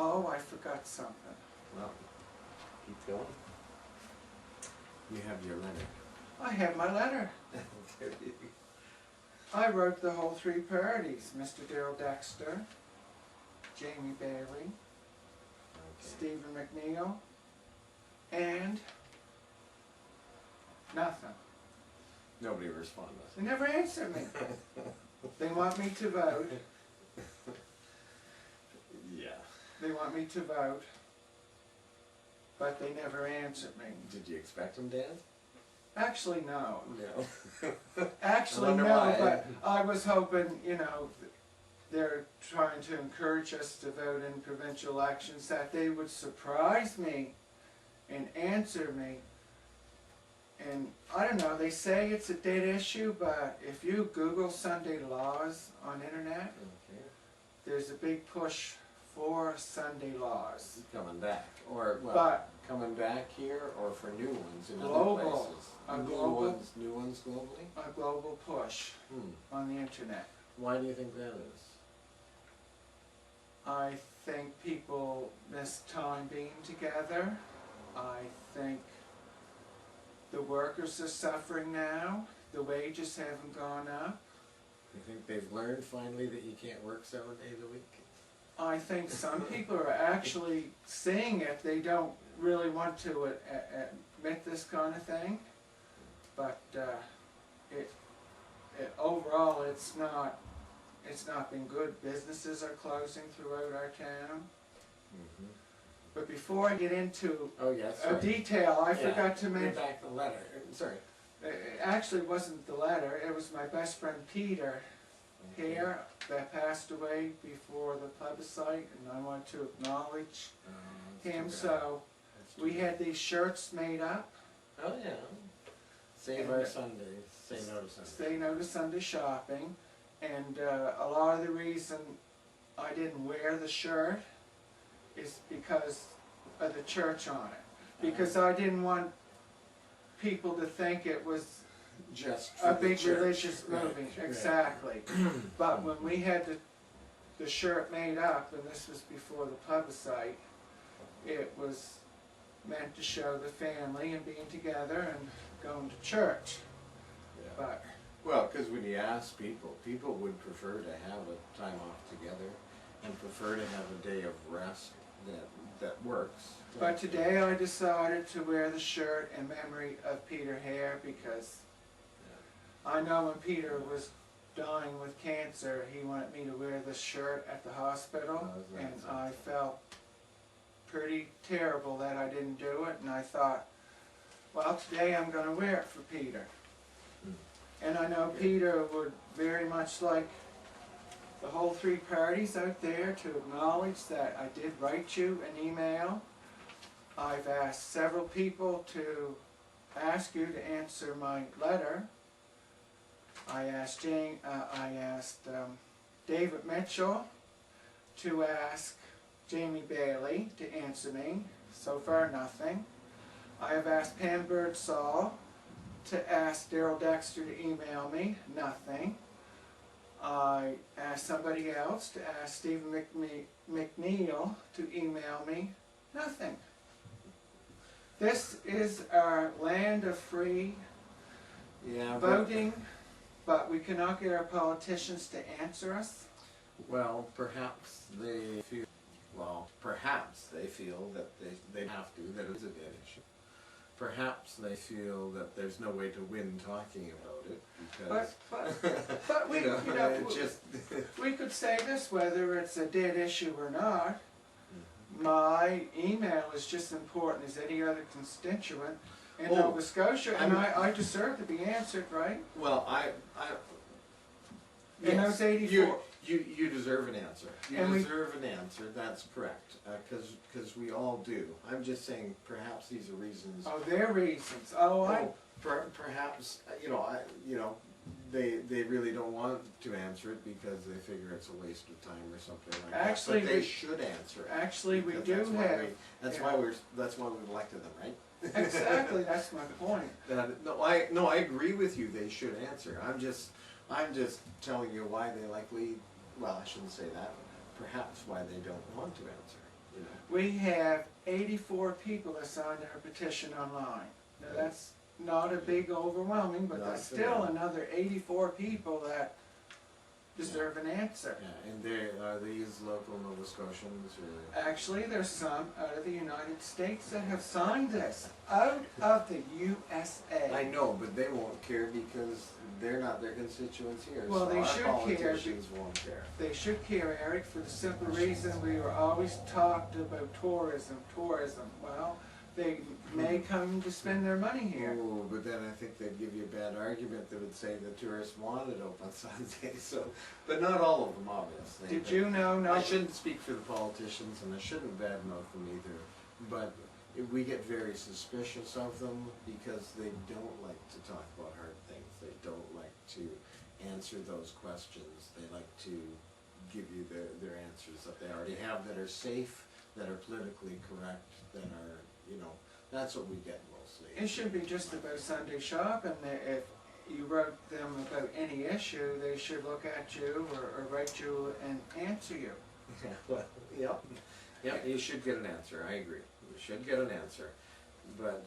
Oh, I forgot something. Well, keep going. You have your letter. I have my letter. I wrote the whole three parties. Mr. Daryl Dexter, Jamie Bailey, Stephen McNeil, and nothing. Nobody responded. They never answered me. They want me to vote. Yeah. They want me to vote, but they never answered me. Did you expect them, Dan? Actually, no. No. Actually, wonder no, why. but I was hoping, you know, they're trying to encourage us to vote in provincial elections, that they would surprise me and answer me. And I don't know, they say it's a dead issue, but if you Google Sunday laws on internet, Okay. there's a big push for Sunday laws. Coming back, or well, But coming back here, or for new ones in Global. other places. A New global- new ones globally. a global push on the internet. Why do you think that is? I think people miss time being together. I think the workers are suffering now. The wages haven't gone up. You think they've learned finally that you can't work 7 days a week? I think some people are actually seeing it. They don't really want to admit this kind of thing. But overall, it's not been good. Businesses are closing throughout our town. Mm-hmm. But before I get into Oh yes. a detail, I forgot to Get mention. back the letter. Sorry. It actually wasn't the letter. It was my best friend Peter here that passed away before the plebiscite, and I want to acknowledge him. So we had these shirts made up. Oh yeah. Save our Sundays. Say no to Sundays. Say no to Sunday shopping, and a lot of the reason I didn't wear the shirt is because of the church on it. Because I didn't want people to think it was Just a for the big church. religious Right, movie. right. Exactly. But when we had the shirt made up, and this was before the plebiscite, it was meant to show the family and being together and going to church. Yeah. But Well, because when you ask people, people would prefer to have a time off together and prefer to have a day of rest that works. But today I decided to wear the shirt in memory of Peter Hare, because I know when Peter was dying with cancer, he wanted me to wear this shirt at the hospital, Oh, and that's I felt pretty terrible that I didn't do it, and I thought, well, today I'm going to wear it for Peter. And I know Peter would very much like the whole three parties out there to acknowledge that I did write you an email. I've asked several people to ask you to answer my letter. I asked David Mitchell to ask Jamie Bailey to answer me. So far, nothing. I have asked Pam Birdsall to ask Daryl Dexter to email me. Nothing. I asked somebody else to ask Stephen McNeil to email me. Nothing. This is our land of free voting, but we cannot get our politicians to answer us. Well, perhaps they feel. Well, perhaps they feel that they have to. That it's a dead issue. Perhaps they feel that there's no way to win talking about it because. But we, you know, it just. we could say this, whether it's a dead issue or not. My email is just as important as any other constituent in Nova Scotia, and I deserve to be answered, right? Well, In those 84. You deserve an answer. You And deserve an answer. That's correct. Because we all do. I'm just saying, perhaps these are reasons. Oh, their reasons. Perhaps they really don't want to answer it because they figure it's a waste of time or something like Actually, that. But they should answer it. Actually, we because do have. That's why we elected them, right? Exactly. That's my point. No, I agree with you. They should answer. I'm just telling you why they likely. Well, I shouldn't say that. Perhaps why they don't want to answer. you know. We have 84 people that signed our petition online. Now that's not a big overwhelming, but Not that's for still them. another 84 people that deserve an answer. Yeah, and are these local Nova Scotians or? Actually, there's some out of the United States that have signed this, out of the USA. I know, but they won't care because they're not their constituents here. Well, so they our should care. politicians won't care. They should care, Eric, for the simple reason we were always talked about tourism. Well, they may come to spend their money here. Oh, but then I think they'd give you a bad argument that would say the tourists want it open Sunday. So, but not all of them, obviously. Did But you know? No. I shouldn't speak for the politicians, and I shouldn't badmouth them either. But we get very suspicious of them because they don't like to talk about hard things. They don't like to answer those questions. They like to give you their answers that they already have, that are safe, that are politically correct, that are, you know, that's what we get mostly. It should be just about Sunday shopping. If you wrote them about any issue, they should look at you or write you and answer you. Yeah, well, yep. Yep, you should get an answer, I agree. You should get an answer. But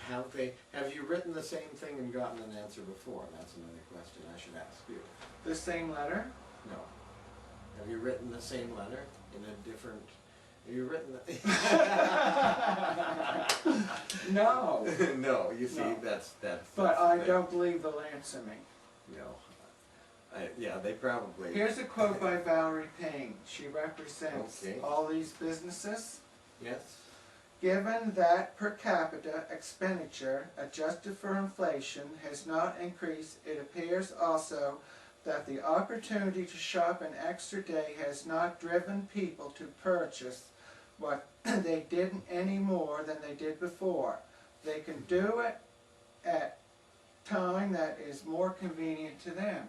have you written the same thing and gotten an answer before? That's another question I should ask you. The same letter? No. Have you written the same letter in a different, have you written No. No, you see, No. that's But the I thing. don't believe they'll answer me. No. Yeah, they probably. Here's a quote by Valerie Payne. She represents Okay. all these businesses. Yes? Given that per capita expenditure adjusted for inflation has not increased, it appears also that the opportunity to shop an extra day has not driven people to purchase what they didn't any more than they did before. They can do it at time that is more convenient to them.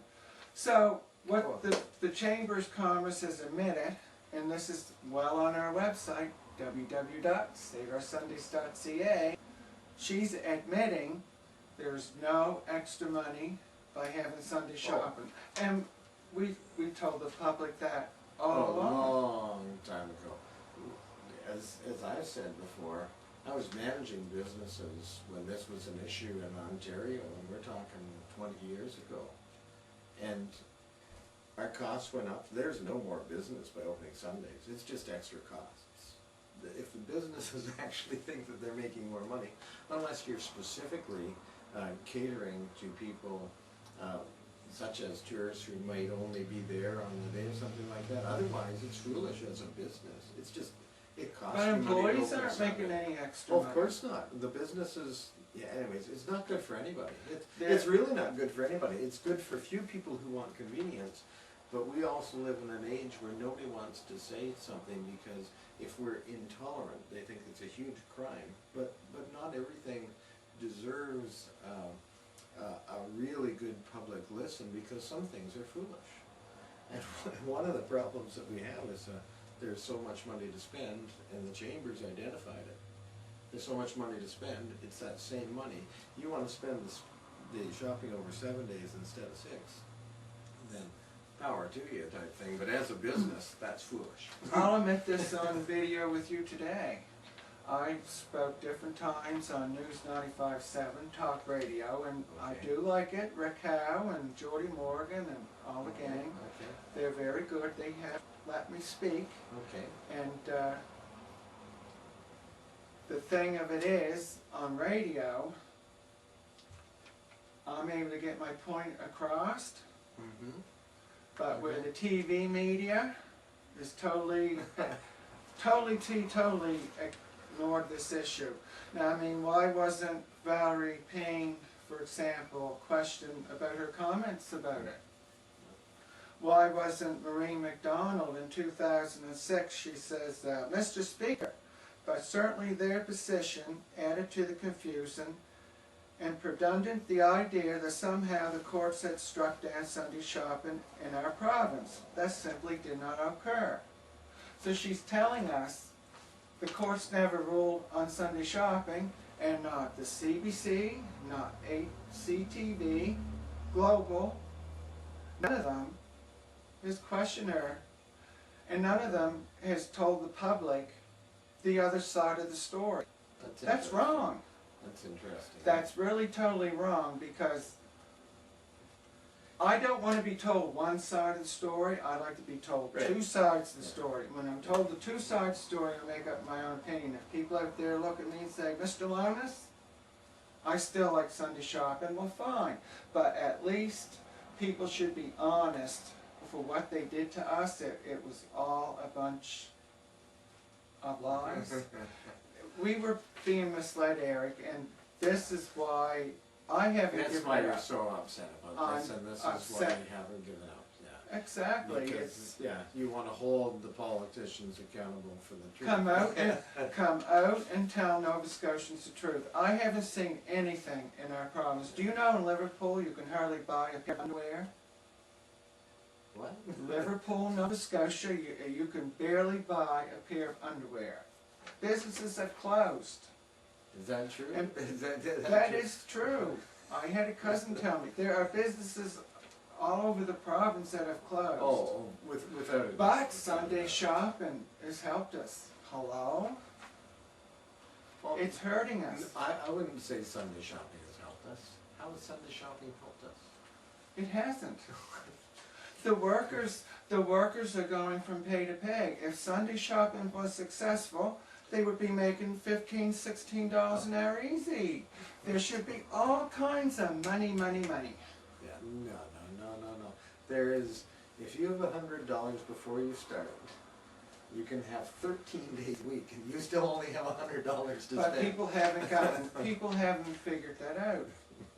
So what the Chamber's Commerce has admitted, and this is well on our website, www.saveoursundays.ca, she's admitting there's no extra money by having Sunday shopping. And we told the public that all A along. long time ago. As I've said before, I was managing businesses when this was an issue in Ontario, and we're talking 20 years ago. And our costs went up. There's no more business by opening Sundays. It's just extra costs. If the businesses actually think that they're making more money, unless you're specifically catering to people such as tourists who might only be there on the day or something like that. Otherwise, it's foolish as a business. It's just, it costs But you money to employees open aren't Sunday. making any extra Oh, money. of course not. The businesses, yeah, anyways, it's not good for anybody. They're- It's really not good for anybody. It's good for few people who want convenience, but we also live in an age where nobody wants to say something because if we're intolerant, they think it's a huge crime. But not everything deserves a really good public listen because some things are foolish. And one of the problems that we have is there's so much money to spend, and the Chamber's identified it. There's so much money to spend, it's that same money. You want to spend the shopping over 7 days instead of 6, then power to you type thing. But as a business, that's foolish. I'll admit this on video with you today. I spoke different times on News 95.7 talk radio, and I Okay. do like it. Rick Howe and Jordy Morgan and all the gang, Okay. they're very good. They have let me speak, Okay. and the thing of it is, on radio, I'm able to get my point across, Mm-hmm. but where the TV media is totally ignored this issue. Now, I mean, why wasn't Valerie Payne, for example, questioned about her comments about it? Why wasn't Maureen McDonald in 2006, she says, Mr. Speaker, but certainly their position added to the confusion and redundant the idea that somehow the courts had struck down Sunday shopping in our province. That simply did not occur. So she's telling us the courts never ruled on Sunday shopping, and not the CBC, not HCTV, Global, none of them has questioned her, and none of them has told the public the other side of the story. That's interesting. wrong. That's interesting. That's really totally wrong, because I don't want to be told one side of the story. I like to be told Right. two sides of the Yeah. story. When I'm told the two sides of the story, I make up my own opinion. If people out there look at me and say, Mr. Lonis, I still like Sunday shopping, well, fine. But at least people should be honest for what they did to us. It was all a bunch of lies. We were being misled, Eric, and this is why I haven't That's given why it you're up. so upset about this, I'm and this is why upset. you haven't given up. Yeah. Exactly. Because you want to hold the politicians accountable for the truth. Come out and tell Nova Scotians the truth. I haven't seen anything in our province. Do you know in Liverpool you can hardly buy a pair of underwear? What? Liverpool, Nova Scotia, you can barely buy a pair of underwear. Businesses have closed. Is that true? And that That true? is true. I had a cousin tell me there are businesses all over the province that have closed. Oh, without a But without a Sunday doubt. shopping has helped us. Hello? Well, It's hurting us. I wouldn't say Sunday shopping has helped us. How has Sunday shopping helped us? It hasn't. The workers are going from pay to pay. If Sunday shopping was successful, they would be making $15, $16 an hour easy. There should be all kinds of money. Yeah, no. There is, if you have $100 before you start, you can have 13 days a week, and you still only have $100 to But spend. people haven't figured that out,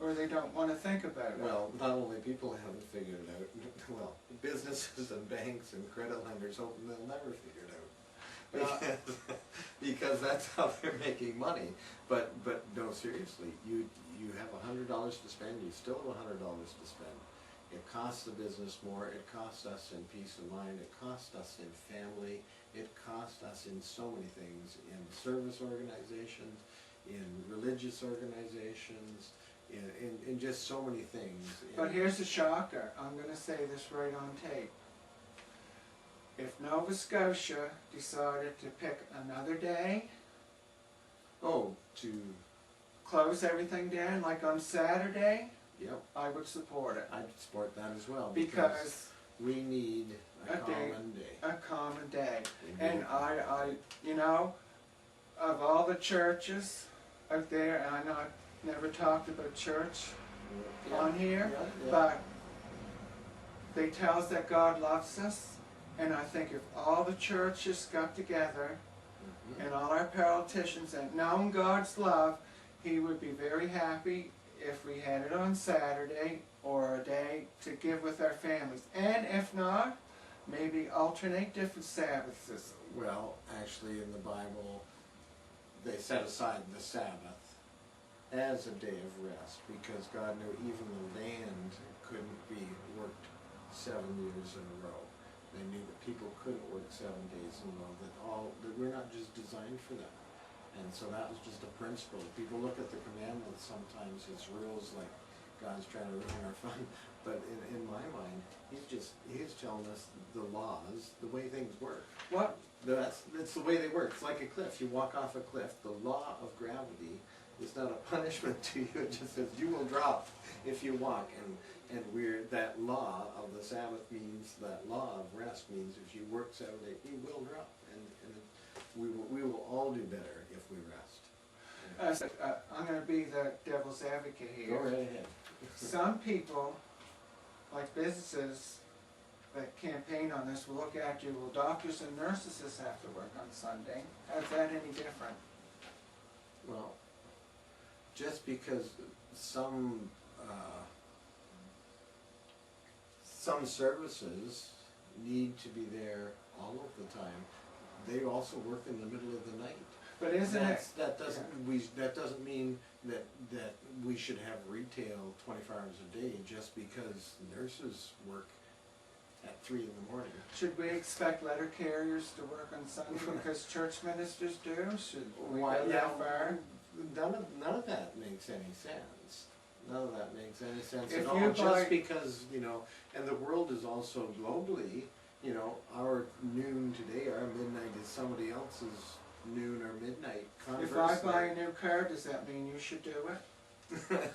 or they don't want to think about it. Well, not only people haven't figured it out, well, businesses and banks and credit lenders hope they'll never figure it out. Because that's how they're making money. But no, seriously, you have $100 to spend, you still have $100 to spend. It costs the business more, it costs us in peace of mind, it costs us in family, it costs us in so many things, in service organizations, in religious organizations, in just so many things. But here's the shocker. I'm going to say this right on tape. If Nova Scotia decided to pick another day, To, close everything down, like on Saturday, yep, I would support it. I'd support that as well, Because we need a A day. common day. a common day. We And need- I, you know, of all the churches out there, and I know I've never talked about church Yeah, on here, yeah. but they tell us that God loves us, and I think if all the churches got together Mhm. and all our politicians and known God's love, He would be very happy if we had it on Saturday or a day to give with our families. And if not, maybe alternate different Sabbaths. Well, actually, in the Bible, they set aside the Sabbath as a day of rest because God knew even the land couldn't be worked 7 years in a row. They knew that people couldn't work 7 days in a row, that we're not just designed for that. And so that was just a principle. People look at the commandments sometimes as rules like God's trying to ruin our fun. But in my mind, he's telling us the laws, the way things work. What? That's the way they work. It's like a cliff. You walk off a cliff. The law of gravity is not a punishment to you. It just says you will drop if you walk. And that law of the Sabbath means, that law of rest means if you work 7 days, you will drop. And we will all do better if we rest. I'm going to be the devil's advocate Go here. right ahead. Some people, like businesses that campaign on this, will look at you, well, doctors and nurses just have to work on Sunday. How's that any different? Well, just because some services need to be there all of the time, they also work in the middle of the night. But isn't it? That doesn't mean that we should have retail 24 hours a day just because nurses work at 3 in the morning. Should we expect letter carriers to work on Sunday because church ministers do? Should we go that far? None of that makes any sense. None of that makes any sense If at all. you Just buy- because, and the world is also globally, our noon today, our midnight is somebody else's noon or midnight. If I buy a new car, does that mean you should do it?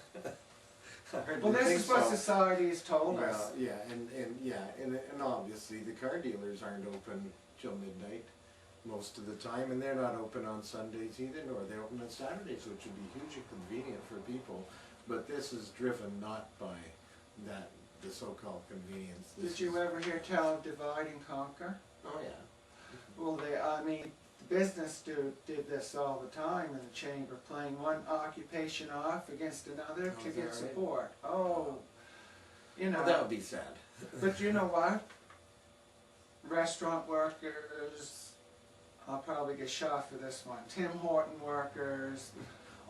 Hardly Well, this think is what so. society has told Well, us. yeah, and obviously the car dealers aren't open till midnight most of the time, and they're not open on Sundays either, nor are they open on Saturdays, which would be hugely convenient for people. But this is driven not by that, the so-called convenience. This Did you is- ever hear tell of divide and conquer? Oh, yeah. Well, the business did this all the time in the chamber, playing one occupation off against another Oh, to is that get right? support. Oh, you know. Well, that would be sad. But you know what? Restaurant workers, I'll probably get shot for this one. Tim Horton workers,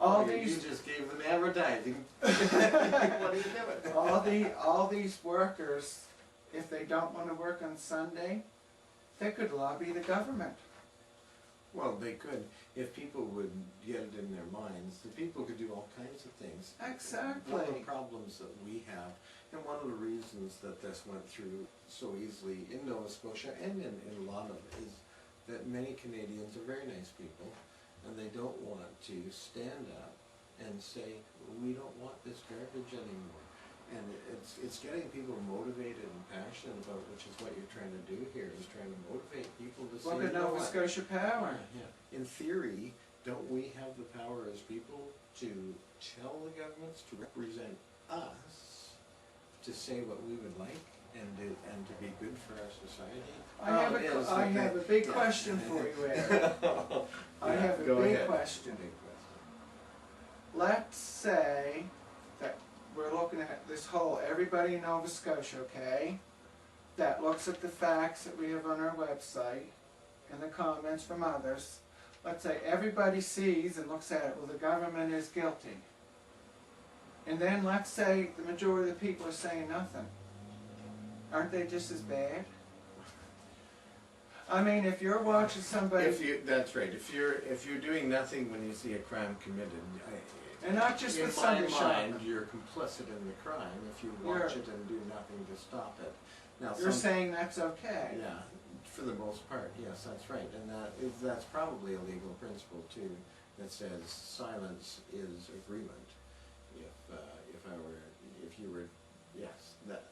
all You these, just gave them advertising. What are you doing? all these workers, if they don't want to work on Sunday, they could lobby the government. Well, they could, if people would get it in their minds, the people could do all kinds of things. Exactly. One of the problems that we have, and one of the reasons that this went through so easily in Nova Scotia and in London, is that many Canadians are very nice people, and they don't want to stand up and say, we don't want this garbage anymore. And it's getting people motivated and passionate about, which is what you're trying to do here, is trying to motivate people to say, Look at you know Nova what? Scotia Power. Yeah. In theory, don't we have the power as people to tell the governments to represent us, to say what we would like, and to be good for our society? I have a big question for you, Eric. I have a big question. Let's say that we're looking at this whole, everybody in Nova Scotia, okay, that looks at the facts that we have on our website and the comments from others. Let's say everybody sees and looks at it, well, the government is guilty. And then let's say the majority of the people are saying nothing. Aren't they just as bad? I mean, if you're watching somebody, That's right. If you're doing nothing when you see a crime committed, and not just in with my Sunday mind, shopping, you're complicit in the crime if you watch it and do nothing to stop it. Now, you're saying that's okay. yeah, for the most part, yes, that's right, and that's probably a legal principle too, that says silence is agreement. If you were, yes, that,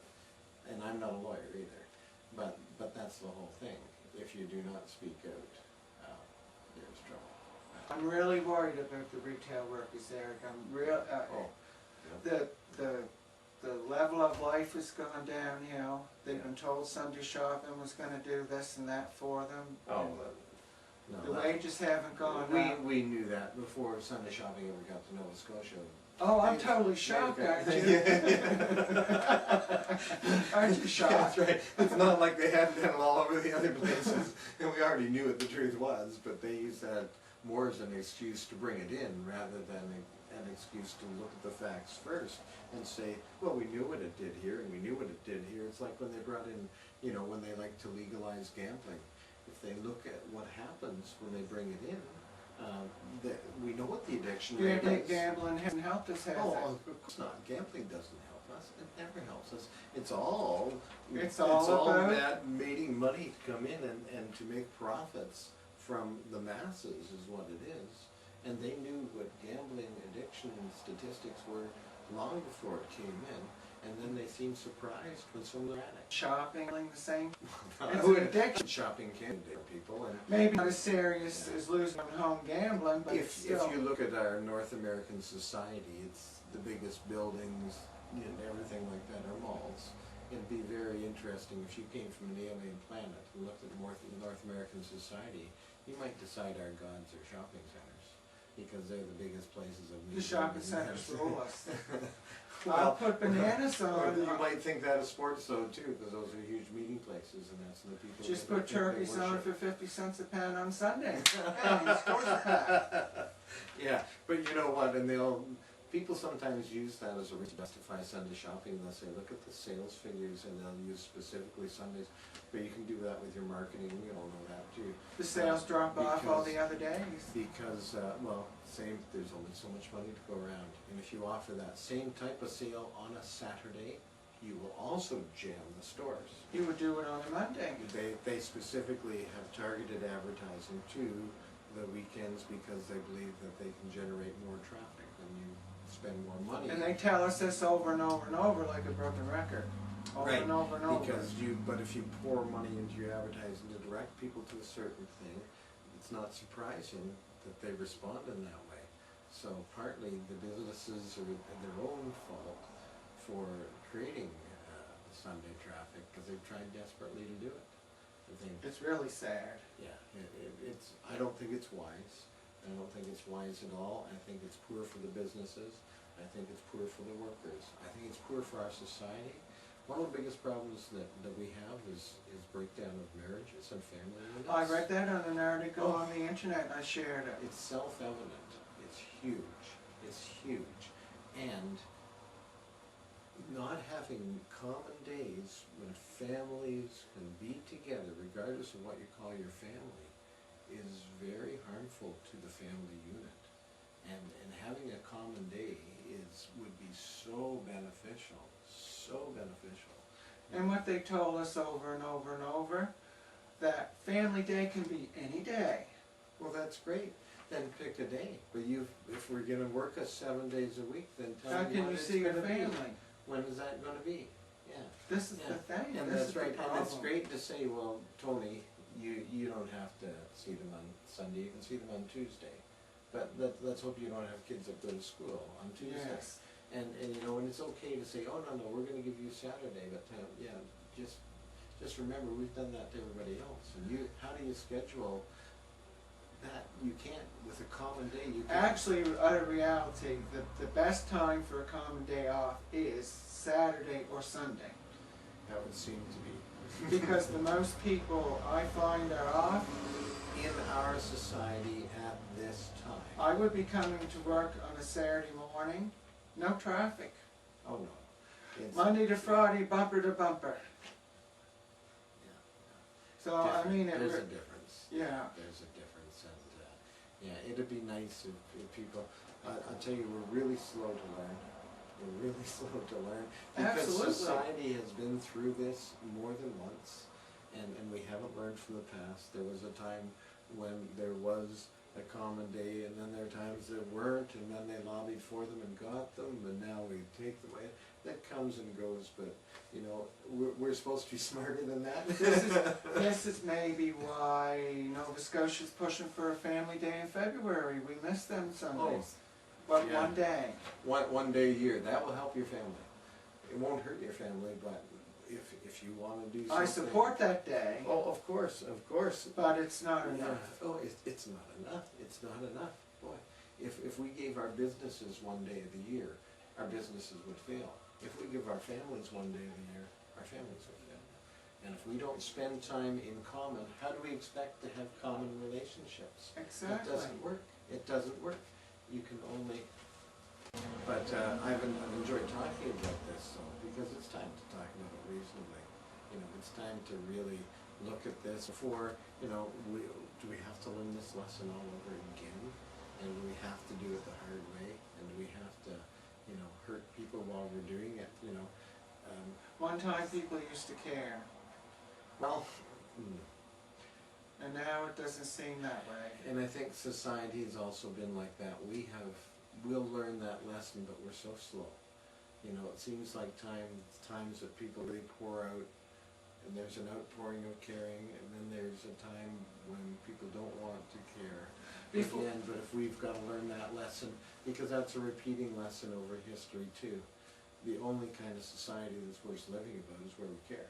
and I'm not a lawyer either, but that's the whole thing. If you do not speak out, there's trouble. I'm really worried about the retail workers, Eric. I'm real. The level of life has gone downhill. They've been told Sunday shopping was going to do this and that for them. Oh, and no, the wages haven't gone up. we knew that before Sunday shopping ever got to Nova Scotia. Oh, I'm totally shocked, aren't you? Aren't you shocked? That's right. It's not like they hadn't done it all over the other places, and we already knew what the truth was, but they used that more as an excuse to bring it in rather than an excuse to look at the facts first and say, well, we knew what it did here and we knew what it did here. It's like when they brought in, when they like to legalize gambling. If they look at what happens when they bring it in, we know what the addiction You rate think is. gambling hasn't helped us, has Oh, it? of course not. Gambling doesn't help us. It never helps us. It's all about about making money to come in and to make profits from the masses is what it is. And they knew what gambling addiction statistics were long before it came in. And then they seemed surprised when someone ran it. Shopping, the same. I It's would- an addiction. Shopping can addict people. And Maybe not as serious as losing on home gambling, but it's if still. you look at our North American society, it's the biggest buildings and everything like that are malls. It'd be very interesting if you came from an alien planet and looked at North American society, you might decide our gods are shopping centers because they're the biggest places of The shopping centers rule us. Well, I'll put bananas or on. you might think that of sports though too, because those are huge meeting places and that's the people. Just that put think they turkeys on worship. for 50 cents a pound on Sunday. Hey, stores are packed. Yeah, but you know what, and people sometimes use that as a reason to justify Sunday shopping. They'll say, look at the sales figures, and they'll use specifically Sundays. But you can do that with your marketing, we all know that too. The sales drop off all the other days. Because, there's only so much money to go around. And if you offer that same type of sale on a Saturday, you will also jam the stores. You would do it on a Monday. They specifically have targeted advertising to the weekends because they believe that they can generate more traffic when you spend more money. And they tell us this over and over and over like a broken record. Over Right, and over and over. but if you pour money into your advertising to direct people to a certain thing, it's not surprising that they respond in that way. So partly the businesses are their own fault for creating Sunday traffic because they've tried desperately to do it. I think, It's really sad. yeah, it's. I don't think it's wise. I don't think it's wise at all. I think it's poor for the businesses. I think it's poor for the workers. I think it's poor for our society. One of the biggest problems that we have is breakdown of marriages and family units. I read that on an article on the internet and I shared it. It's self-evident. It's huge. It's huge. And not having common days when families can be together, regardless of what you call your family, is very harmful to the family unit. And having a common day would be so beneficial. So beneficial. And what they told us over and over and over, that family day can be any day. Well, that's great. Then pick a day. But if we're going to work us 7 days a week, then tell How me can when you it's see your gonna be. family? When is that going to be? Yeah. This is Yeah. the thing. And This that's is right. the And it's problem. great to say, well, Tony, you don't have to see them on Sunday. You can see them on Tuesday. But let's hope you don't have kids that go to school on Tuesday. Yes. And and it's okay to say, oh no, we're going to give you Saturday, but yeah, just remember we've done that to everybody else. And how do you schedule that? You can't with a common day. You can't. Actually, out of reality, the best time for a common day off is Saturday or Sunday. That would seem to be Because the most people I find are off. in our society at this time. I would be coming to work on a Saturday morning, no traffic. Oh no. It's, Monday to Friday, bumper to bumper. yeah, So, I mean, there's a difference. yeah. There's a difference, and yeah, it'd be nice if people. I'll tell you, we're really slow to learn. We're really slow to learn because Absolutely. society has been through this more than once, and we haven't learned from the past. There was a time when there was a common day, and then there are times there weren't, and then they lobbied for them and got them, and now we take them away. That comes and goes, but we're supposed to be smarter than that. This is maybe why Nova Scotia's pushing for a family day in February. We miss them Sundays. But yeah. one day. One day a year, that will help your family. It won't hurt your family, but if you want to do something. I support that day, Oh, of course. but it's not Yeah. enough. Oh, it's not enough. It's not enough. Boy, if we gave our businesses one day of the year, our businesses would fail. If we give our families one day of the year, our families would fail. And if we don't spend time in common, how do we expect to have common relationships? Exactly. It doesn't work. It doesn't work. You can only. But I've enjoyed talking about this, because it's time to talk about it reasonably. It's time to really look at this before. Do we have to learn this lesson all over again? And do we have to do it the hard way? And do we have to, hurt people while we're doing it? One time people used to care, Well. and now it doesn't seem that way. And I think society has also been like that. We'll learn that lesson, but we're so slow. It seems like times that people really pour out, and there's an outpouring of caring, and then there's a time when people don't want to care. Again, but if we've got to learn that lesson, because that's a repeating lesson over history too. The only kind of society that's worth living about is where we care.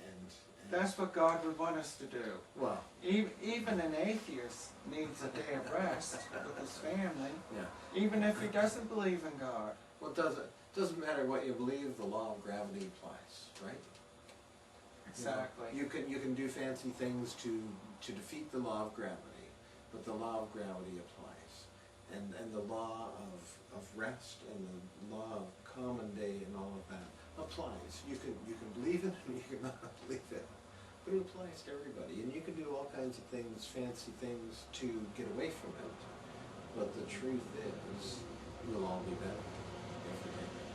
And That's what God would want us to do. well, Even an atheist needs a day of rest with his family, yeah. even if he doesn't believe in God. Well, it doesn't matter what you believe. The law of gravity applies, right? Exactly. You can do fancy things to defeat the law of gravity, but the law of gravity applies, and the law of rest and the law of common day and all of that applies. You can believe it and you can not believe it, but it applies to everybody. And you can do all kinds of things, fancy things, to get away from it. But the truth is, you'll all be better if you take it.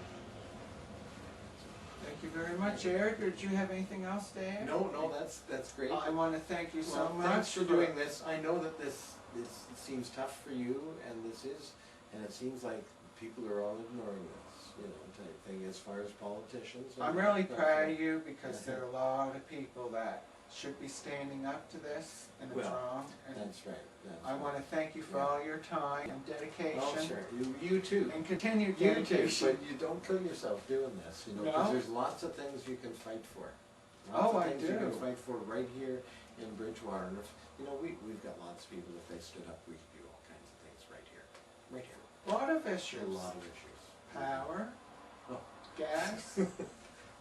Thank Thank you very much, Eric. Or did you have anything else to add? No, that's great. I want to thank you so Well, much thanks for doing this. I know that this seems tough for you, and it seems like people are all ignoring this, type thing as far as politicians. I'm really proud of you because there are a lot of people that should be standing up to this, and it's Well, wrong. And That's right. I want to thank you for all your time and dedication. Oh, sure. You too. And continued You too, dedication. but you don't kill yourself doing this, because No. there's lots of things you can fight for. Oh, I Lots of things you can do. fight for right here in Bridgewater. And if, we've got lots of people, if they stood up, we could do all kinds of things right here. Right here. A lot of A issues. lot of issues. Power, Oh. gas.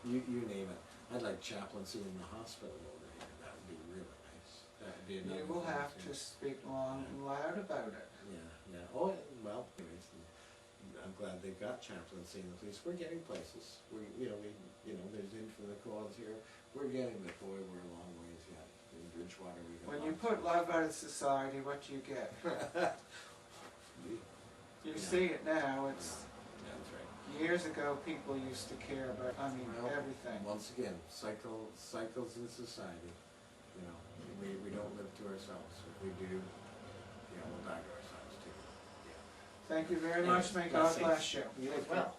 You name it. I'd like chaplaincy in the hospital over here. That would be really nice. That would be another You will thing, have too. to speak long and loud about it. Yeah. Oh, well, anyways, I'm glad they've got chaplaincy in the police. We're getting places. There's Infinite Cause here. We're getting there, boy, we're a long ways yet. In Bridgewater, we got When you lots put of- love out of society, what do you get? You Yeah. see it now. It's That's right. years ago people used to care about, Well, everything. Once again, cycles in society. We don't live to ourselves. If we do, we'll die to ourselves too. Thank you very Anyway, much. May God blessings. bless you. You as well.